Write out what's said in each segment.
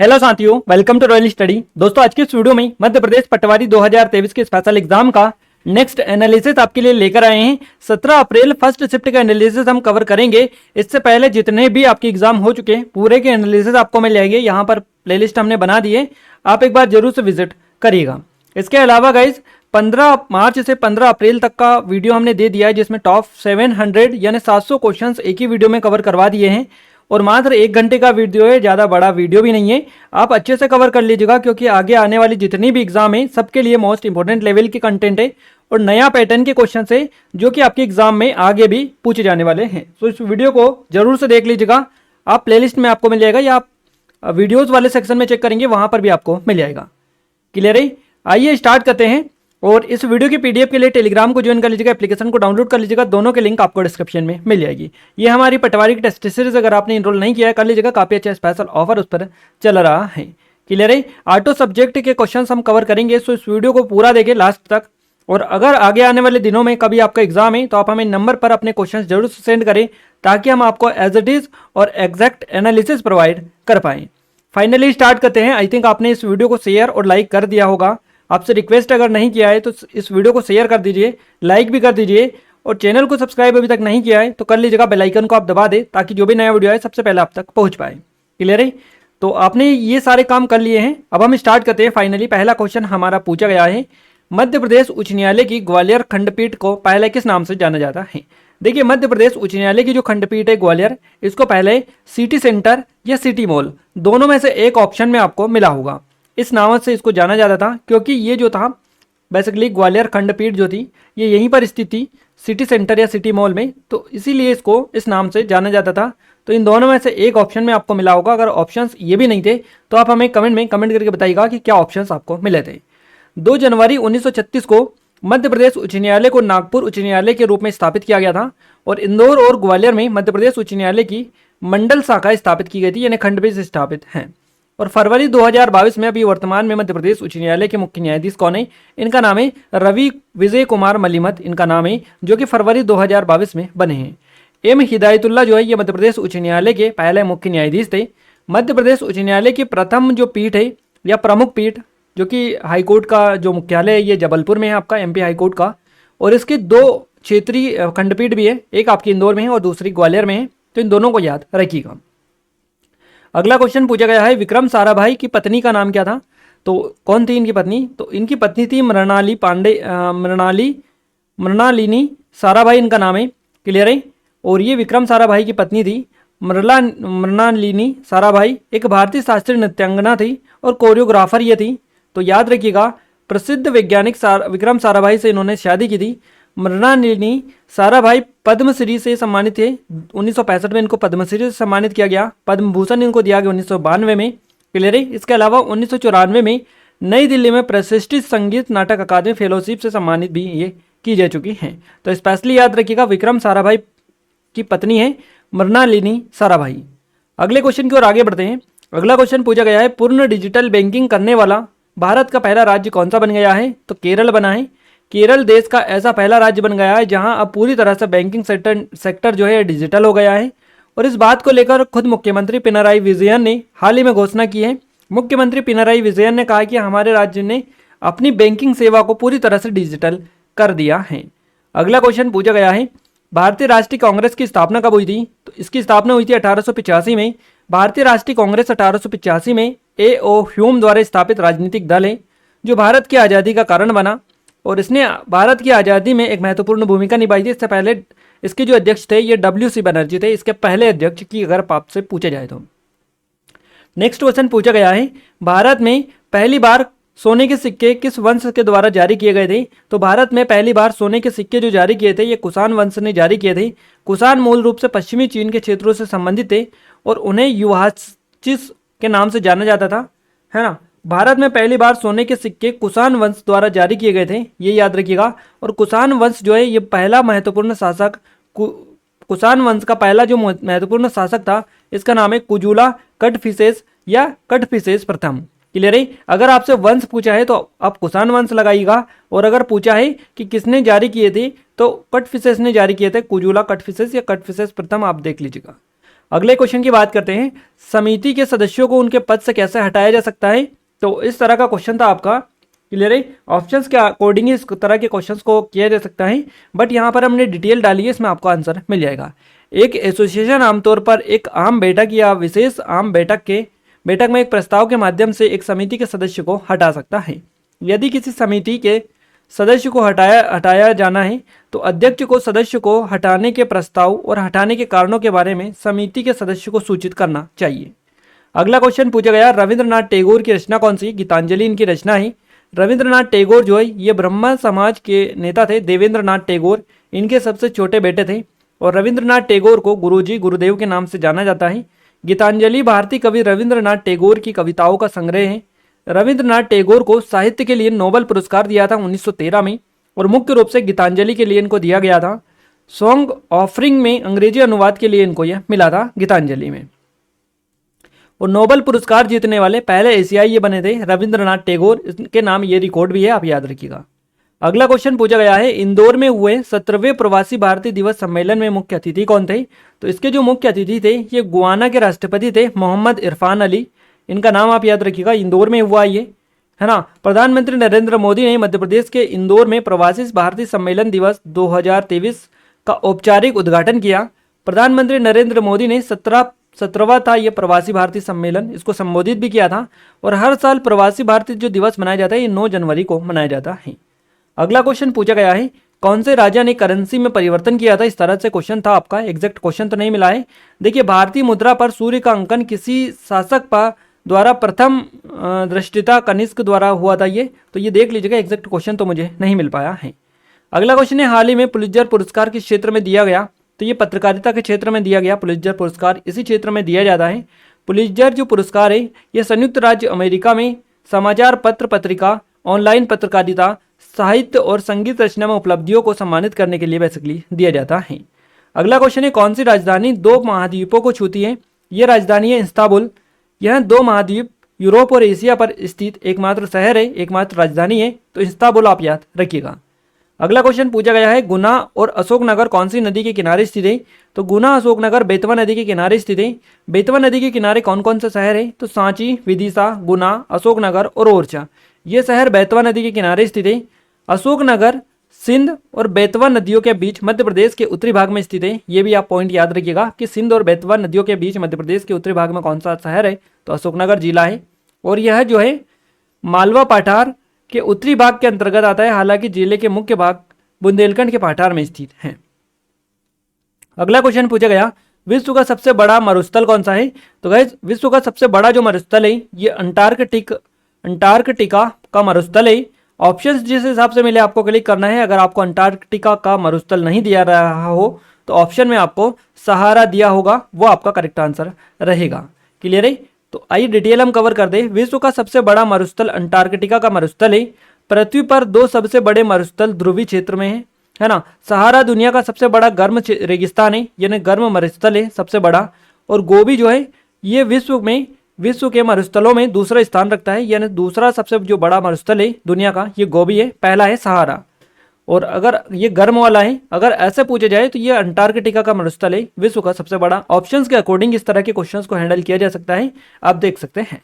Hello साथियों, welcome to royal study. दोस्तों, आज के इस वीडियो में मध्य प्रदेश पटवारी 2023 के स्पेशल एग्जाम का नेक्स्ट एनालिसिस आपके लिए लेकर आए हैं। 17 अप्रैल फर्स्ट शिफ्ट का एनालिसिस हम कवर करेंगे। इससे पहले जितने भी आपके एग्जाम हो चुके हैं पूरे के एनालिसिस आपको मिल जाएंगे। यहाँ पर प्लेलिस्ट हमने बना दी है, आप एक बार जरूर से विजिट करिएगा। इसके अलावा गाइज 15 मार्च से 15 अप्रैल तक का वीडियो हमने दे दिया है, जिसमें टॉप 700 यानी 700 क्वेश्चन एक ही वीडियो में कवर करवा दिए हैं और मात्र 1 घंटे का वीडियो है, ज़्यादा बड़ा वीडियो भी नहीं है। आप अच्छे से कवर कर लीजिएगा क्योंकि आगे आने वाली जितनी भी एग्जाम है सबके लिए मोस्ट इंपॉर्टेंट लेवल के कंटेंट है और नया पैटर्न के क्वेश्चन है जो कि आपके एग्जाम में आगे भी पूछे जाने वाले हैं। तो इस वीडियो को जरूर से देख लीजिएगा। आप प्लेलिस्ट में आपको मिल जाएगा या आप वीडियोज़ वाले सेक्शन में चेक करेंगे, वहाँ पर भी आपको मिल जाएगा। क्लियर है? आइए स्टार्ट करते हैं। और इस वीडियो की पीडीएफ के लिए टेलीग्राम को ज्वाइन कर लीजिएगा, एप्लीकेशन को डाउनलोड कर लीजिएगा। दोनों के लिंक आपको डिस्क्रिप्शन में मिल जाएगी। ये हमारी पटवारी की टेस्ट सीरीज अगर आपने इनरोल नहीं किया है कर लीजिएगा, काफ़ी अच्छा स्पेशल ऑफर उस पर चल रहा है। क्लियर है? ऑटो सब्जेक्ट के क्वेश्चन हम कवर करेंगे, सो इस वीडियो को पूरा देखें लास्ट तक। और अगर आगे आने वाले दिनों में कभी आपका एग्जाम है तो आप हमें नंबर पर अपने क्वेश्चन जरूर सेंड करें ताकि हम आपको एज इट इज और एग्जैक्ट एनालिसिस प्रोवाइड कर पाएँ। फाइनली स्टार्ट करते हैं। आई थिंक आपने इस वीडियो को शेयर और लाइक कर दिया होगा। आपसे रिक्वेस्ट अगर नहीं किया है तो इस वीडियो को शेयर कर दीजिए, लाइक भी कर दीजिए और चैनल को सब्सक्राइब अभी तक नहीं किया है तो कर लीजिएगा। बेल आइकन को आप दबा दें ताकि जो भी नया वीडियो है सबसे पहले आप तक पहुंच पाए। क्लियर है? तो आपने ये सारे काम कर लिए हैं, अब हम स्टार्ट करते हैं। फाइनली पहला क्वेश्चन हमारा पूछा गया है, मध्य प्रदेश उच्च न्यायालय की ग्वालियर खंडपीठ को पहले किस नाम से जाना जाता है? देखिए, मध्य प्रदेश उच्च न्यायालय की जो खंडपीठ है ग्वालियर, इसको पहले सिटी सेंटर या सिटी मॉल दोनों में से एक ऑप्शन में आपको मिला होगा। इस नाम से इसको जाना जाता था क्योंकि ये जो था बेसिकली ग्वालियर खंडपीठ जो थी ये यहीं पर स्थित थी, सिटी सेंटर या सिटी मॉल में, तो इसीलिए इसको इस नाम से जाना जाता था। तो इन दोनों में से एक ऑप्शन में आपको मिला होगा। अगर ऑप्शंस ये भी नहीं थे तो आप हमें कमेंट करके बताइएगा कि क्या ऑप्शंस आपको मिले थे। 2 जनवरी 1936 को मध्य प्रदेश उच्च न्यायालय को नागपुर उच्च न्यायालय के रूप में स्थापित किया गया था और इंदौर और ग्वालियर में मध्य प्रदेश उच्च न्यायालय की मंडल शाखा स्थापित की गई थी, यानी खंडपीठ स्थापित हैं। और फरवरी 2022 में अभी वर्तमान में मध्य प्रदेश उच्च न्यायालय के मुख्य न्यायाधीश कौन है? इनका नाम है रवि विजय कुमार मलिमत, इनका नाम है, जो कि फरवरी 2022 में बने हैं। एम हिदायतुल्ला जो है ये मध्य प्रदेश उच्च न्यायालय के पहले मुख्य न्यायाधीश थे। मध्य प्रदेश उच्च न्यायालय की प्रथम जो पीठ है या प्रमुख पीठ, जो कि हाईकोर्ट का जो मुख्यालय है ये जबलपुर में है आपका, एमपी हाईकोर्ट का, और इसके 2 क्षेत्रीय खंडपीठ भी है, एक आपकी इंदौर में है और दूसरी ग्वालियर में है, तो इन दोनों को याद रखिएगा। अगला क्वेश्चन पूछा गया है, विक्रम साराभाई की पत्नी का नाम क्या था? तो कौन थी इनकी पत्नी? तो इनकी पत्नी थी मृणालिनी साराभाई, इनका नाम है। क्लियर है? और ये विक्रम साराभाई की पत्नी थी मृणालिनी साराभाई, एक भारतीय शास्त्रीय नृत्यांगना थी और कोरियोग्राफर ये थी। तो याद रखिएगा, प्रसिद्ध वैज्ञानिक विक्रम साराभाई से इन्होंने शादी की थी। मृणालिनी साराभाई पद्मश्री से सम्मानित थे। 1965 में इनको पद्मश्री से सम्मानित किया गया। पद्म भूषण इनको दिया गया 1992 में। क्लियर है? इसके अलावा 1994 में नई दिल्ली में प्रतिष्ठित संगीत नाटक अकादमी फेलोशिप से सम्मानित भी ये की जा चुकी हैं। तो स्पेशली याद रखिएगा, विक्रम साराभाई की पत्नी है मृणालिनी साराभाई। अगले क्वेश्चन की ओर आगे बढ़ते हैं। अगला क्वेश्चन पूछा गया है, पूर्ण डिजिटल बैंकिंग करने वाला भारत का पहला राज्य कौन सा बन गया है? तो केरल बना है। केरल देश का ऐसा पहला राज्य बन गया है जहां अब पूरी तरह से बैंकिंग सेक्टर जो है डिजिटल हो गया है। और इस बात को लेकर खुद मुख्यमंत्री पिनराई विजयन ने हाल ही में घोषणा की है। मुख्यमंत्री पिनराई विजयन ने कहा कि हमारे राज्य ने अपनी बैंकिंग सेवा को पूरी तरह से डिजिटल कर दिया है। अगला क्वेश्चन पूछा गया है, भारतीय राष्ट्रीय कांग्रेस की स्थापना कब हुई थी? तो इसकी स्थापना हुई थी 1885 में। भारतीय राष्ट्रीय कांग्रेस 1885 में A.O. ह्यूम द्वारा स्थापित राजनीतिक दल है जो भारत की आज़ादी का कारण बना और इसने भारत की आज़ादी में एक महत्वपूर्ण भूमिका निभाई थी। इससे पहले इसके जो अध्यक्ष थे ये W.C. बनर्जी थे, इसके पहले अध्यक्ष की अगर आपसे पूछा जाए तो। नेक्स्ट क्वेश्चन पूछा गया है, भारत में पहली बार सोने के सिक्के किस वंश के द्वारा जारी किए गए थे? तो भारत में पहली बार सोने के सिक्के जो जारी किए थे ये कुषाण वंश ने जारी किए थे। कुषाण मूल रूप से पश्चिमी चीन के क्षेत्रों से संबंधित थे और उन्हें युवाचिस के नाम से जाना जाता था, है ना। भारत में पहली बार सोने के सिक्के कुषाण वंश द्वारा जारी किए गए थे, ये याद रखिएगा। और कुषाण वंश जो है ये पहला महत्वपूर्ण शासक, कुषाण वंश का पहला जो महत्वपूर्ण शासक था इसका नाम है कुजुला कटफिसेस या कटफिसेस प्रथम। क्लियर है? अगर आपसे वंश पूछा है तो आप कुषाण वंश लगाइएगा और अगर पूछा है कि किसने जारी किए थे तो कटफिसेस ने जारी किए थे, कुजुला कटफिसेस या कटफिसेस प्रथम, आप देख लीजिएगा। अगले क्वेश्चन की बात करते हैं, समिति के सदस्यों को उनके पद से कैसे हटाया जा सकता है। तो इस तरह का क्वेश्चन था आपका, क्लियर है। ऑप्शंस के अकॉर्डिंग इस तरह के क्वेश्चंस को किया जा सकता है, बट यहाँ पर हमने डिटेल डाली है, इसमें आपको आंसर मिल जाएगा। एक एसोसिएशन आमतौर पर एक आम बैठक या विशेष आम बैठक में एक प्रस्ताव के माध्यम से एक समिति के सदस्य को हटा सकता है। यदि किसी समिति के सदस्य को हटाया जाना है तो अध्यक्ष को सदस्य को हटाने के प्रस्ताव और हटाने के कारणों के बारे में समिति के सदस्य को सूचित करना चाहिए। अगला क्वेश्चन पूछा गया, रविंद्रनाथ टैगोर की रचना कौन सी। गीतांजलि इनकी रचना है। रविंद्रनाथ टैगोर जो है ये ब्रह्म समाज के नेता थे। देवेंद्रनाथ टैगोर इनके सबसे छोटे बेटे थे और रविंद्रनाथ टैगोर को गुरुजी गुरुदेव के नाम से जाना जाता है। गीतांजलि भारतीय कवि रविंद्रनाथ टैगोर की कविताओं का संग्रह है। रविंद्रनाथ टैगोर को साहित्य के लिए नोबेल पुरस्कार दिया था 1913 में और मुख्य रूप से गीतांजलि के लिए इनको दिया गया था। सॉन्ग ऑफरिंग में अंग्रेजी अनुवाद के लिए इनको यह मिला था गीतांजलि में। और नोबेल पुरस्कार जीतने वाले पहले एशियाई ये बने थे रविंद्रनाथ टैगोर, इसके नाम ये रिकॉर्ड भी है, आप याद रखिएगा। अगला क्वेश्चन पूछा गया है, इंदौर में हुए 17वें प्रवासी भारतीय दिवस सम्मेलन में मुख्य अतिथि कौन थे। तो इसके जो मुख्य अतिथि थे ये गुयाना के राष्ट्रपति थे मोहम्मद इरफान अली, इनका नाम आप याद रखिएगा। इंदौर में हुआ ये, है ना। प्रधानमंत्री नरेंद्र मोदी ने मध्य प्रदेश के इंदौर में प्रवासी भारतीय सम्मेलन दिवस 2023 का औपचारिक उद्घाटन किया। प्रधानमंत्री नरेंद्र मोदी ने 17वां था ये प्रवासी भारतीय सम्मेलन, इसको संबोधित भी किया था। और हर साल प्रवासी भारतीय जो दिवस मनाया जाता है ये 9 जनवरी को मनाया जाता है। अगला क्वेश्चन पूछा गया है, कौन से राजा ने करेंसी में परिवर्तन किया था। इस तरह से क्वेश्चन था आपका, एग्जैक्ट क्वेश्चन तो नहीं मिला है। देखिए, भारतीय मुद्रा पर सूर्य का अंकन किसी शासक द्वारा प्रथम दृष्टिता कनिष्क द्वारा हुआ था ये, तो ये देख लीजिएगा, एग्जैक्ट क्वेश्चन तो मुझे नहीं मिल पाया है। अगला क्वेश्चन है, हाल ही में पुलित्जर पुरस्कार किस क्षेत्र में दिया गया। तो ये पत्रकारिता के क्षेत्र में दिया गया। पुलित्जर पुरस्कार इसी क्षेत्र में दिया जाता है। पुलित्जर जो पुरस्कार है ये संयुक्त राज्य अमेरिका में समाचार पत्र पत्रिका, ऑनलाइन पत्रकारिता, साहित्य और संगीत रचना में उपलब्धियों को सम्मानित करने के लिए बेसिकली दिया जाता है। अगला क्वेश्चन है, कौन सी राजधानी 2 महाद्वीपों को छूती है। ये राजधानी है इस्तांबुल। यह 2 महाद्वीप यूरोप और एशिया पर स्थित एकमात्र शहर है, एकमात्र राजधानी है, तो इस्तांबुल आप याद रखिएगा। अगला क्वेश्चन पूछा गया है, गुना और अशोकनगर कौन सी नदी के किनारे स्थित है। तो गुना अशोकनगर बेतवा नदी के किनारे स्थित है। बेतवा नदी के किनारे कौन कौन से शहर है। तो सांची, विदिशा, गुना, अशोकनगर और ओरछा, ये शहर बेतवा नदी के किनारे स्थित है। अशोकनगर सिंध और बेतवा नदियों के बीच मध्य प्रदेश के उत्तरी भाग में स्थित है। ये भी आप पॉइंट याद रखिएगा कि सिंध और बेतवा नदियों के बीच मध्य प्रदेश के उत्तरी भाग में कौन सा शहर है। तो अशोकनगर जिला है और यह जो है मालवा पठार के उत्तरी भाग के अंतर्गत आता है। हालांकि जिले के मुख्य भाग बुंदेलखंड के पठार में स्थित है। अगला क्वेश्चन पूछा गया, विश्व का सबसे बड़ा मरुस्थल कौन सा है। तो गाइस, विश्व का सबसे बड़ा जो मरुस्थल है ये अंटार्कटिका का मरुस्थल है। ऑप्शंस जिस हिसाब से मिले आपको क्लिक करना है। अगर आपको अंटार्कटिका का मरुस्थल नहीं दिया रहा हो तो ऑप्शन में आपको सहारा दिया होगा, वो आपका करेक्ट आंसर रहेगा। क्लियर है। तो आइए डिटेल हम कवर कर दे। विश्व का सबसे बड़ा मरुस्थल अंटार्कटिका का मरुस्थल है। पृथ्वी पर 2 सबसे बड़े मरुस्थल ध्रुवीय क्षेत्र में है ना। सहारा दुनिया का सबसे बड़ा गर्म रेगिस्तान है, यानी गर्म मरुस्थल है सबसे बड़ा। और गोबी जो है ये विश्व के मरुस्थलों में दूसरा स्थान रखता है, यानी दूसरा सबसे जो बड़ा मरुस्थल है दुनिया का ये गोबी है, पहला है सहारा। और अगर ये गर्म वाला है, अगर ऐसे पूछे जाए तो ये अंटार्कटिका का मरुस्थल है विश्व का सबसे बड़ा। ऑप्शंस के अकॉर्डिंग इस तरह के क्वेश्चंस को हैंडल किया जा सकता है, आप देख सकते हैं।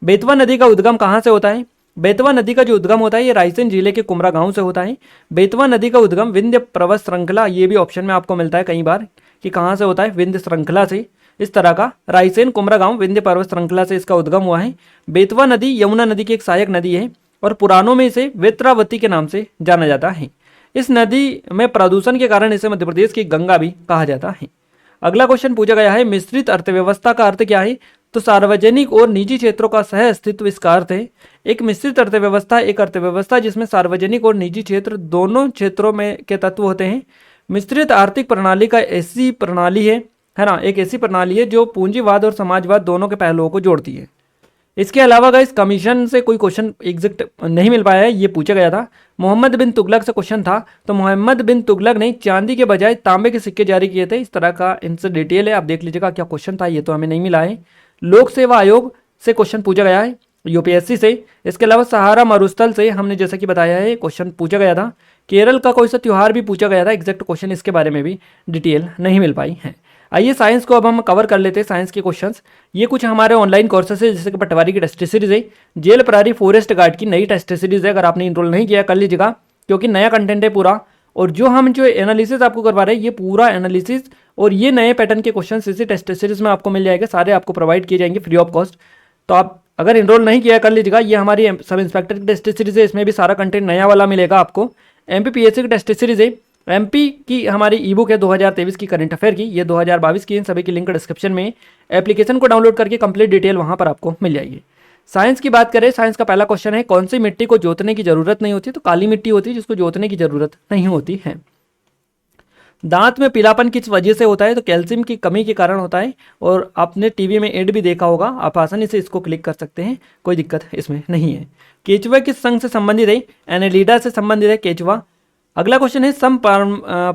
बेतवा नदी का उद्गम कहाँ से होता है। बेतवा नदी का जो उद्गम होता है ये रायसेन जिले के कुमरा गांव से होता है। बेतवा नदी का उद्गम विंध्य पर्वत श्रृंखला, ये भी ऑप्शन में आपको मिलता है कई बार कि कहाँ से होता है, विंध्य श्रृंखला से। इस तरह का रायसेन कुमरा गांव विंध्य पर्वत श्रृंखला से इसका उद्गम हुआ है। बेतवा नदी यमुना नदी की एक सहायक नदी है और पुराणों में इसे वेत्रावती के नाम से जाना जाता है। इस नदी में प्रदूषण के कारण इसे मध्य प्रदेश की गंगा भी कहा जाता है। अगला क्वेश्चन पूछा गया है, मिश्रित अर्थव्यवस्था का अर्थ क्या है। तो सार्वजनिक और निजी क्षेत्रों का सह अस्तित्व इसका अर्थ है। एक मिश्रित अर्थव्यवस्था एक अर्थव्यवस्था जिसमें सार्वजनिक और निजी क्षेत्र दोनों क्षेत्रों में के तत्व होते हैं। मिश्रित आर्थिक प्रणाली का ऐसी प्रणाली है ना, एक ऐसी प्रणाली है जो पूंजीवाद और समाजवाद दोनों के पहलुओं को जोड़ती है। इसके अलावा गाइस कमीशन से कोई क्वेश्चन एग्जैक्ट नहीं मिल पाया है, ये पूछा गया था। मोहम्मद बिन तुगलक से क्वेश्चन था, तो मोहम्मद बिन तुगलक ने चांदी के बजाय तांबे के सिक्के जारी किए थे। इस तरह का इनसे डिटेल है, आप देख लीजिएगा क्या क्वेश्चन था, ये तो हमें नहीं मिला है। लोक सेवा आयोग से क्वेश्चन पूछा गया है, यूपीएससी से। इसके अलावा सहारा मरुस्थल से हमने जैसा कि बताया है क्वेश्चन पूछा गया था। केरल का कोई सा त्यौहार भी पूछा गया था, एग्जैक्ट क्वेश्चन इसके बारे में भी डिटेल नहीं मिल पाई है। आइए साइंस को अब हम कवर कर लेते हैं, साइंस के क्वेश्चंस। ये कुछ हमारे ऑनलाइन कोर्सेस है, जैसे कि पटवारी की टेस्ट सीरीज है, जेल प्रहरी फॉरेस्ट गार्ड की नई टेस्ट सीरीज है। अगर आपने इनरोल नहीं किया कर लीजिएगा, क्योंकि नया कंटेंट है पूरा। और जो हम जो एनालिसिस आपको करवा रहे हैं, ये पूरा एनालिसिस और ये नए पैटर्न के क्वेश्चन इसी टेस्ट सीरीज में आपको मिल जाएगा, सारे आपको प्रोवाइड किए जाएंगे फ्री ऑफ कॉस्ट। तो आप अगर इनरोल नहीं किया कर लीजिएगा। ये हमारी सब इंस्पेक्टर की टेस्ट सीरीज है, इसमें भी सारा कंटेंट नया वाला मिलेगा आपको। एमपीपीएससी की टेस्ट सीरीज है, एमपी की हमारी ई बुक है 2023 की करंट अफेयर की, ये 2022 की। इन सभी की लिंक डिस्क्रिप्शन में, एप्लीकेशन को डाउनलोड करके कंप्लीट डिटेल वहां पर आपको मिल जाएगी। साइंस की बात करें, साइंस का पहला क्वेश्चन है, कौन सी मिट्टी को जोतने की जरूरत नहीं होती? तो काली मिट्टी होती है जिसको जोतने की जरूरत नहीं होती है। दांत में पीलापन किस वजह से होता है? तो कैल्शियम की कमी के कारण होता है। और आपने टीवी में एड भी देखा होगा, आप आसानी से इसको क्लिक कर सकते हैं, कोई दिक्कत इसमें नहीं है। केचुआ किस संघ से संबंधित है? एनेलिडा से संबंधित है केचुआ। अगला क्वेश्चन है,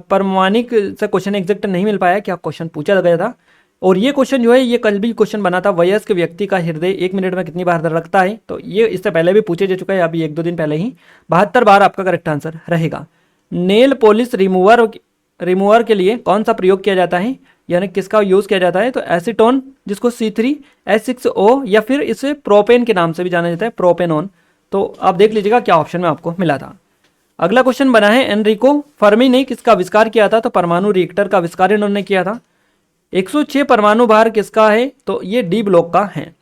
परमाणिक से क्वेश्चन एग्जैक्ट नहीं मिल पाया, क्या क्वेश्चन पूछा गया था? और ये क्वेश्चन जो है, ये कल भी क्वेश्चन बना था, वयस्क व्यक्ति का हृदय 1 मिनट में कितनी बार धड़कता है? तो ये इससे पहले भी पूछे जा चुका है, अभी 1-2 दिन पहले ही। 72 बार आपका करेक्ट आंसर रहेगा। नेल पॉलिश रिमूवर के लिए कौन सा प्रयोग किया जाता है, यानी किसका यूज किया जाता है? तो एसीटोन, जिसको C3H6O, या फिर इसे प्रोपेन के नाम से भी जाना जाता है, प्रोपेनॉन। तो आप देख लीजिएगा क्या ऑप्शन में आपको मिला था। अगला क्वेश्चन बना है, एनरिको फर्मी ने किसका आविष्कार किया था? तो परमाणु रिएक्टर का आविष्कार इन्होंने किया था। 106 परमाणु भार किसका है? तो ये डी ब्लॉक का है।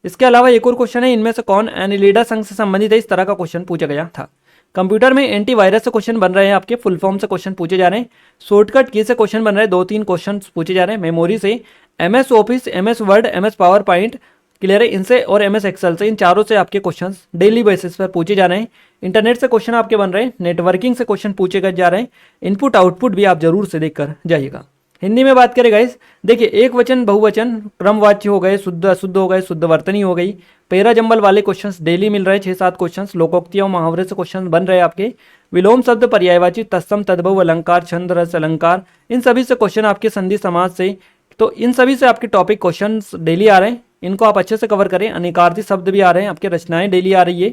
इसके अलावा एक और क्वेश्चन है, इनमें से कौन एनिलिडा संघ से संबंधित है? इस तरह का क्वेश्चन पूछा गया था। कंप्यूटर में एंटीवायरस से क्वेश्चन बन रहे हैं, आपके फुल फॉर्म से क्वेश्चन पूछे जा रहे हैं। शॉर्टकट की से क्वेश्चन बन रहे हैं, 2-3 क्वेश्चन पूछे जा रहे हैं। मेमोरी से MS office, MS word, MS power point, clear है, इनसे और MS एक्सेल से, इन चारों से आपके क्वेश्चंस डेली बेसिस पर पूछे जा रहे हैं। इंटरनेट से क्वेश्चन आपके बन रहे हैं, नेटवर्किंग से क्वेश्चन पूछे जा रहे हैं। इनपुट आउटपुट भी आप जरूर से देख कर जाइएगा। हिंदी में बात करें गाइस, देखिए एक वचन, बहुवचन, क्रमवाच्य हो गए, शुद्ध अशुद्ध हो गए, शुद्ध वर्तनी हो गई, पैरा जंबल वाले क्वेश्चंस डेली मिल रहे हैं, 6-7 क्वेश्चंस। लोकोक्तियों मुहावरे से क्वेश्चन बन रहे हैं आपके। विलोम शब्द, पर्यायवाची, तत्सम, तद्भव, अलंकार, छंद, रस, अलंकार, इन सभी से क्वेश्चन आपके, संधि समाज से। तो इन सभी से आपके टॉपिक क्वेश्चन डेली आ रहे हैं, इनको आप अच्छे से कवर करें। अनेकार्थी शब्द भी आ रहे हैं आपके, रचनाएं डेली आ रही है,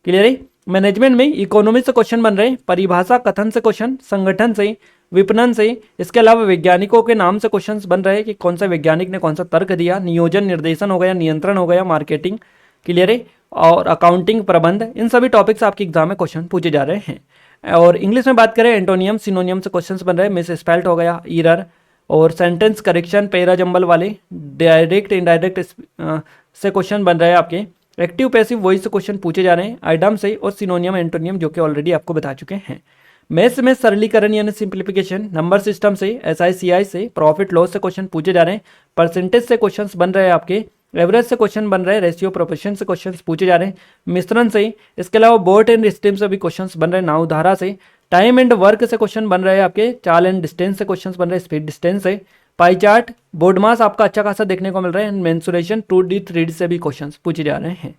क्लियर है। मैनेजमेंट में इकोनॉमी से क्वेश्चन बन रहे हैं, परिभाषा कथन से क्वेश्चन, संगठन से, विपणन से। इसके अलावा वैज्ञानिकों के नाम से क्वेश्चंस बन रहे हैं कि कौन सा वैज्ञानिक ने कौन सा तर्क दिया। नियोजन, निर्देशन हो गया, नियंत्रण हो गया, मार्केटिंग, क्लियर है, और अकाउंटिंग, प्रबंध, इन सभी टॉपिक्स आपके एग्जाम में क्वेश्चन पूछे जा रहे हैं। और इंग्लिश में बात करें, एंटोनियम, सिनोनियम से क्वेश्चंस बन रहे हैं, मिस स्पेल्ट हो गया, ईरर, और सेंटेंस करेक्शन, पैरा जंबल वाले, डायरेक्ट इनडायरेक्ट से क्वेश्चन बन रहे हैं आपके। एक्टिव पैसिव वॉइस से क्वेश्चन पूछे जा रहे हैं, आइडम से, और सिनोनियम, एंटोनियम, जो कि ऑलरेडी आपको बता चुके हैं। मैथ्स में सरलीकरण यानी सिंप्लीफिकेशन, नंबर सिस्टम से, SI CI से, प्रॉफिट लॉस से क्वेश्चन पूछे जा रहे हैं। परसेंटेज से क्वेश्चंस बन रहे हैं आपके, एवरेज से क्वेश्चन बन रहे हैं, रेशियो प्रोपोर्शन से क्वेश्चंस पूछे जा रहे हैं, मिश्रण से। इसके अलावा बोट एंड स्ट्रीम से भी क्वेश्चंस बन रहे हैं, नाव धारा से। टाइम एंड वर्क से क्वेश्चन बन रहे हैं आपके, चाल एंड डिस्टेंस से क्वेश्चन बन रहे हैं, स्पीड डिस्टेंस से। पाई चार्ट, बोर्ड मास आपका अच्छा खासा देखने को मिल रहा है, मेंसुरेशन, 2D 3D से भी क्वेश्चन पूछे जा रहे हैं।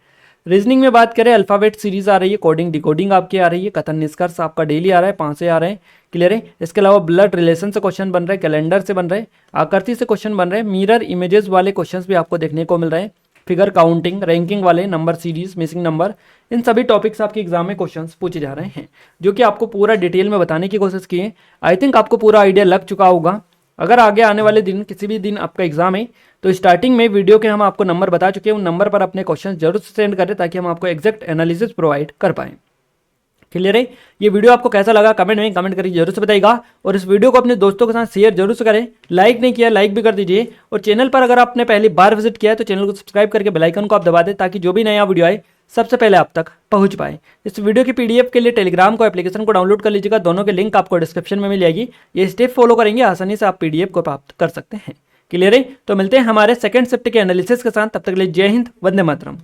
रीजनिंग में बात करें, अल्फाबेट सीरीज आ रही है, कोडिंग डिकोडिंग आपकी आ रही है, कथन निष्कर्ष आपका डेली आ रहा है, 5 से आ रहे हैं, क्लियर है। इसके अलावा ब्लड रिलेशन से क्वेश्चन बन रहे हैं, कैलेंडर से बन रहे हैं, आकृति से क्वेश्चन बन रहे हैं, मिरर इमेजेस वाले क्वेश्चन भी आपको देखने को मिल रहे हैं, फिगर काउंटिंग, रैंकिंग वाले, नंबर सीरीज, मिसिंग नंबर, इन सभी टॉपिक्स आपके एग्जाम में क्वेश्चंस पूछे जा रहे हैं, जो कि आपको पूरा डिटेल में बताने की कोशिश की है। आई थिंक आपको पूरा आइडिया लग चुका होगा। अगर आगे आने वाले दिन किसी भी दिन आपका एग्जाम है, तो स्टार्टिंग में वीडियो के हम आपको नंबर बता चुके हैं, उन नंबर पर अपने क्वेश्चन जरूर सेंड करें, ताकि हम आपको एग्जैक्ट एनालिसिस प्रोवाइड कर पाएं। क्लियर है। ये वीडियो आपको कैसा लगा कमेंट में कमेंट करके जरूर से बताइएगा, और इस वीडियो को अपने दोस्तों के साथ शेयर जरूर से करें। लाइक नहीं किया लाइक भी कर दीजिए, और चैनल पर अगर आपने पहली बार विजिट किया है तो चैनल को सब्सक्राइब करके बेल आइकन को आप दबा दें, ताकि जो भी नया वीडियो आए सबसे पहले आप तक पहुंच पाए। इस वीडियो की PDF के लिए टेलीग्राम को एप्लीकेशन को डाउनलोड कर लीजिएगा, दोनों के लिंक आपको डिस्क्रिप्शन में मिल जाएगी। ये स्टेप फॉलो करेंगे आसानी से आप PDF को प्राप्त कर सकते हैं। क्लियर है। तो मिलते हैं हमारे सेकंड शिफ्ट के एनालिसिस के साथ, तब तक के लिए जय हिंद, वंदे मातरम।